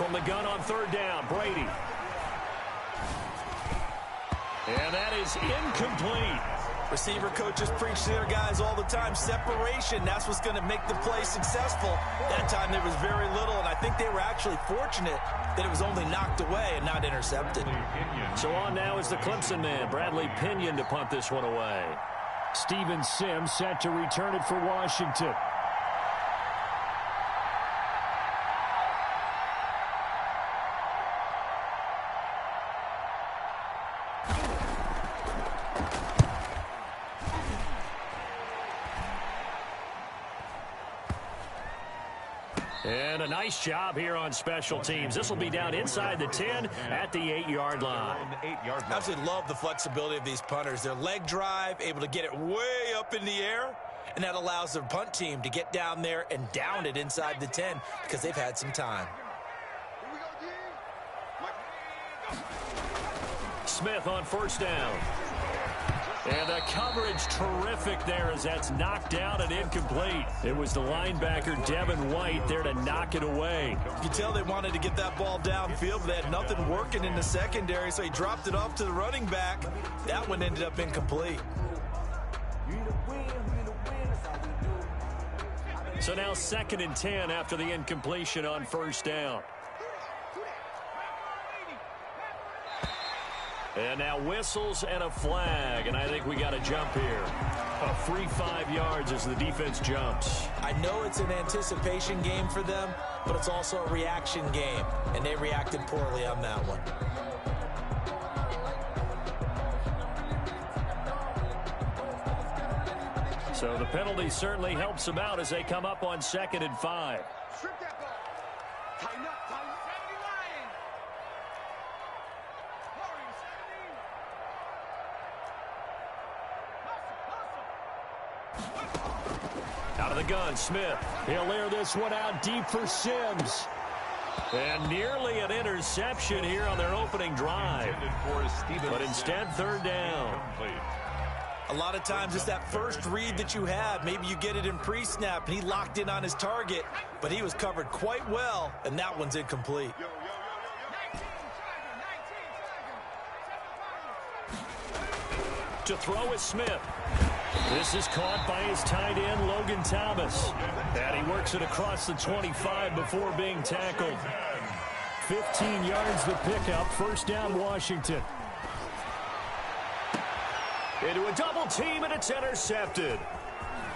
from the gun on third down. Brady. And that is incomplete. Receiver coaches preach to their guys all the time. Separation, that's what's going to make the play successful. That time there was very little, and I think they were actually fortunate that it was only knocked away and not intercepted. So on now is the Clemson man, Bradley Pinion, to punt this one away. Steven Sims set to return it for Washington. And a nice job here on special teams. This will be down inside the 10 at the 8-yard line. I absolutely love the flexibility of these punters. Their leg drive, able to get it way up in the air, and that allows their punt team to get down there and down it inside the 10 because they've had some time. Smith on first down. And the coverage terrific there as that's knocked down and incomplete. It was the linebacker, Devin White, there to knock it away. You can tell they wanted to get that ball downfield, but they had nothing working in the secondary, so he dropped it off to the running back. That one ended up incomplete. So now 2nd and 10 after the incompletion on first down. And now whistles and a flag, and I think we got a jump here. A free 5 yards as the defense jumps. I know it's an anticipation game for them, but it's also a reaction game, and they reacted poorly on that one. So the penalty certainly helps them out as they come up on 2nd and 5. Out of the gun, Smith. He'll air this one out deep for Sims. And nearly an interception here on their opening drive. But instead, 3rd down. A lot of times it's that first read that you have. Maybe you get it in pre-snap, and he locked in on his target, but he was covered quite well, and that one's incomplete. To throw is Smith. This is caught by his tight end, Logan Thomas. And he works it across the 25 before being tackled. 15 yards the pickup. First down, Washington. Into a double team, and it's intercepted.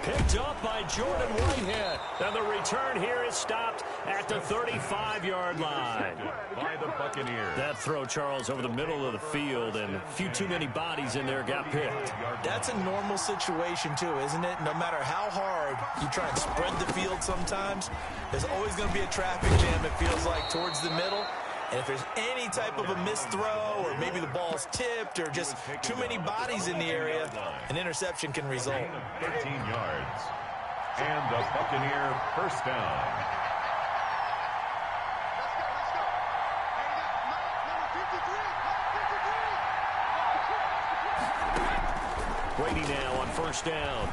Picked up by Jordan Whitehead. And the return here is stopped at the 35-yard line. By the Buccaneers. That throw, Charles, over the middle of the field, and a few too many bodies in there got picked. That's a normal situation, too, isn't it? No matter how hard you try and spread the field sometimes, there's always going to be a traffic jam, it feels like, towards the middle. And if there's any type of a missed throw, or maybe the ball's tipped, or just too many bodies in the area, an interception can result. 13 yards. And the Buccaneer first down. Brady now on first down.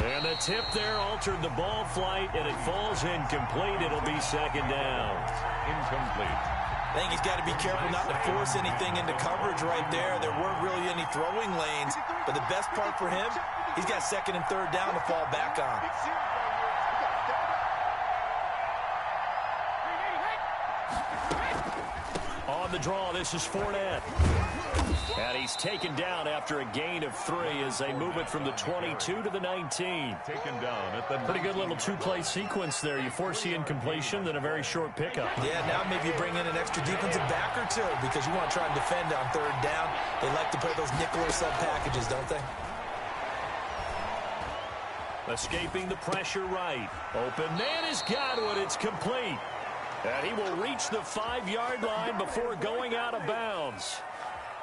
And the tip there altered the ball flight, and it falls incomplete. It'll be 2nd down. Incomplete. I think he's got to be careful not to force anything into coverage right there. There weren't really any throwing lanes, but the best part for him, he's got 2nd and 3rd down to fall back on. On the draw, this is Fournette. And he's taken down after a gain of 3 as they move it from the 22 to the 19. Taken down at the Pretty good little 2-play sequence there. You force the incompletion, then a very short pickup. Yeah, now maybe you bring in an extra defensive back or two because you want to try and defend on 3rd down. They like to play those nickel or sub packages, don't they? Escaping the pressure right. Open man has got it. It's complete. And he will reach the 5-yard line before going out of bounds.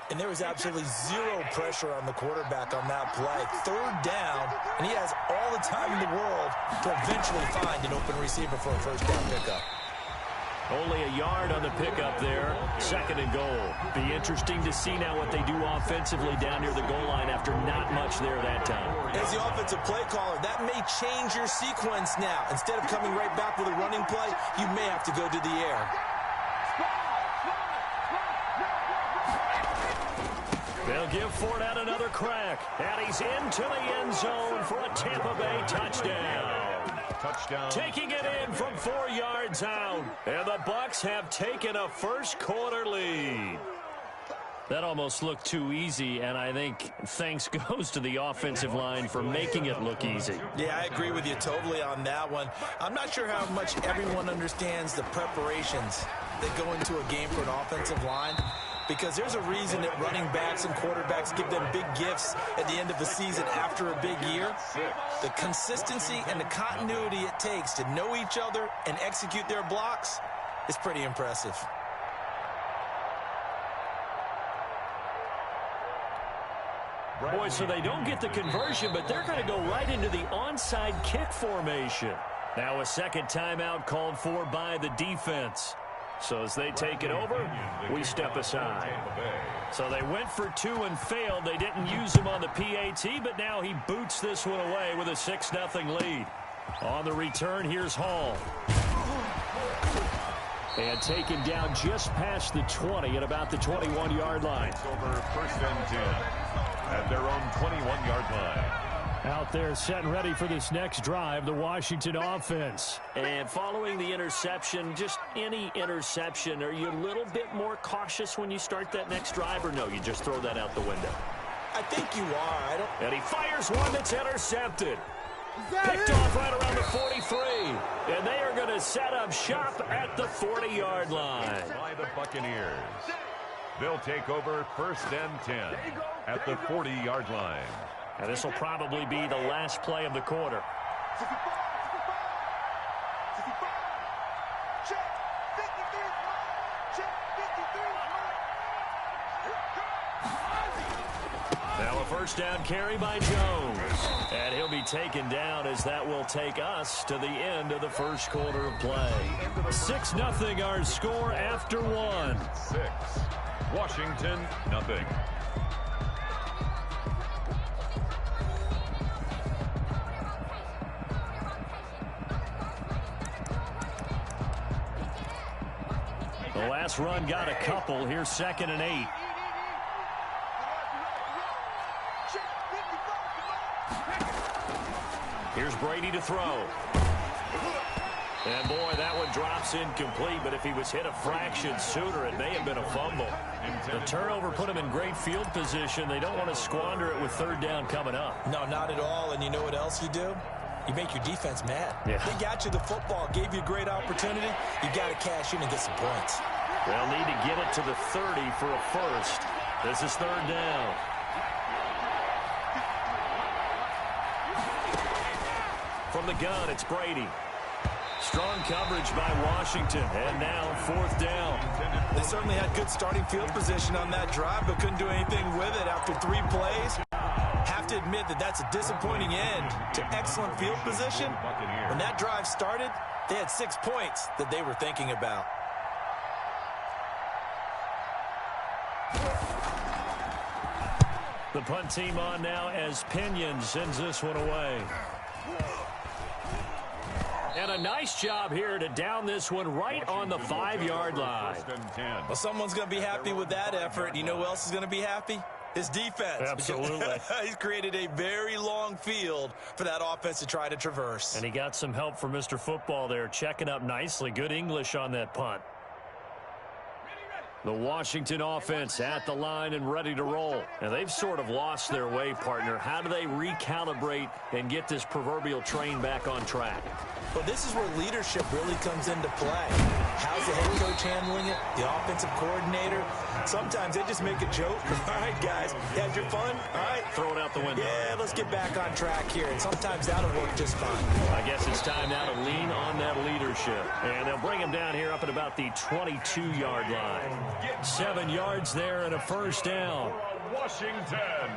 And there was absolutely zero pressure on the quarterback on that play. 3rd down, and he has all the time in the world to eventually find an open receiver for a first down pickup. Only a yard on the pickup there. 2nd and goal. Be interesting to see now what they do offensively down near the goal line after not much there that time. As the offensive play caller, that may change your sequence now. Instead of coming right back with a running play, you may have to go to the air. They'll give Fournette another crack. And he's into the end zone for a Tampa Bay touchdown. Taking it in from 4 yards out. And the Bucs have taken a first-quarter lead. That almost looked too easy, and I think thanks goes to the offensive line for making it look easy. Yeah, I agree with you totally on that one. I'm not sure how much everyone understands the preparations that go into a game for an offensive line, because there's a reason that running backs and quarterbacks give them big gifts at the end of the season after a big year. The consistency and the continuity it takes to know each other and execute their blocks is pretty impressive. Boy, so they don't get the conversion, but they're going to go right into the onside kick formation. Now a second timeout called for by the defense. So as they take it over, we step aside. So they went for 2 and failed. They didn't use him on the PAT, but now he boots this one away with a 6-0 lead. On the return, here's Hall. And taken down just past the 20 at about the 21-yard line. Over 1st and 10 at their own 21-yard line. Out there set and ready for this next drive, the Washington offense. And following the interception, just any interception, are you a little bit more cautious when you start that next drive, or no, you just throw that out the window? I think you are. And he fires one that's intercepted. Picked off right around the 43. And they are going to set up shop at the 40-yard line. By the Buccaneers. They'll take over 1st and 10 at the 40-yard line. And this will probably be the last play of the quarter. Now a first down carry by Jones. And he'll be taken down as that will take us to the end of the first quarter of play. 6-0 our score after 1. 6. Washington, nothing. The last run got a couple. Here's 2nd and 8. Here's Brady to throw. And, boy, that one drops incomplete, but if he was hit a fraction sooner, it may have been a fumble. The turnover put him in great field position. They don't want to squander it with 3rd down coming up. No, not at all. And you know what else you do? You make your defense mad. Yeah. They got you the football, gave you a great opportunity. You got to cash in and get some points. They'll need to get it to the 30 for a first. This is 3rd down. From the gun, it's Brady. Strong coverage by Washington, and now 4th down. They certainly had good starting field position on that drive, but couldn't do anything with it after 3 plays. Have to admit that that's a disappointing end to excellent field position. When that drive started, they had 6 points that they were thinking about. The punt team on now as Pinion sends this one away. And a nice job here to down this one right on the 5-yard line. Well, someone's going to be happy with that effort. You know who else is going to be happy? His defense. Absolutely. He's created a very long field for that offense to try to traverse. And he got some help from Mr. Football there, checking up nicely. Good English on that punt. The Washington offense at the line and ready to roll. And they've sort of lost their way, partner. How do they recalibrate and get this proverbial train back on track? Well, this is where leadership really comes into play. How's the head coach handling it? The offensive coordinator? Sometimes they just make a joke. All right, guys, you had your fun? All right. Throw it out the window. Yeah, let's get back on track here. And sometimes that'll work just fine. I guess it's time now to lean on that leadership. And they'll bring him down here up at about the 22-yard line. 7 yards there and a first down. Washington.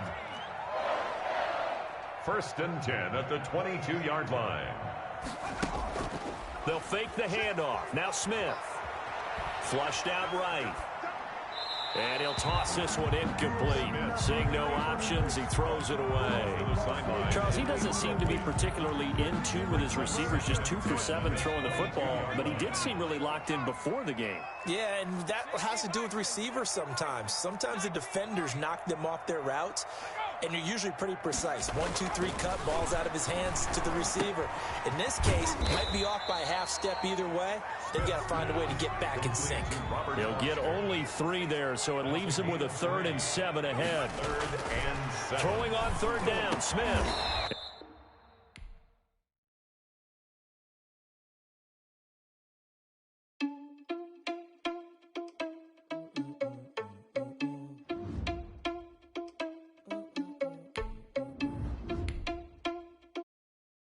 1st and 10 at the 22-yard line. They'll fake the handoff. Now Smith. Flushed out right. And he'll toss this one incomplete. Seeing no options, he throws it away. Charles, he doesn't seem to be particularly in tune with his receivers, just 2 for 7 throwing the football, but he did seem really locked in before the game. Yeah, and that has to do with receivers sometimes. Sometimes the defenders knock them off their routes, and you're usually pretty precise. 1, 2, 3 cut, balls out of his hands to the receiver. In this case, might be off by a half step either way. They've got to find a way to get back in sync. He'll get only 3 there, so it leaves him with a 3rd and 7 ahead. Throwing on 3rd down, Smith.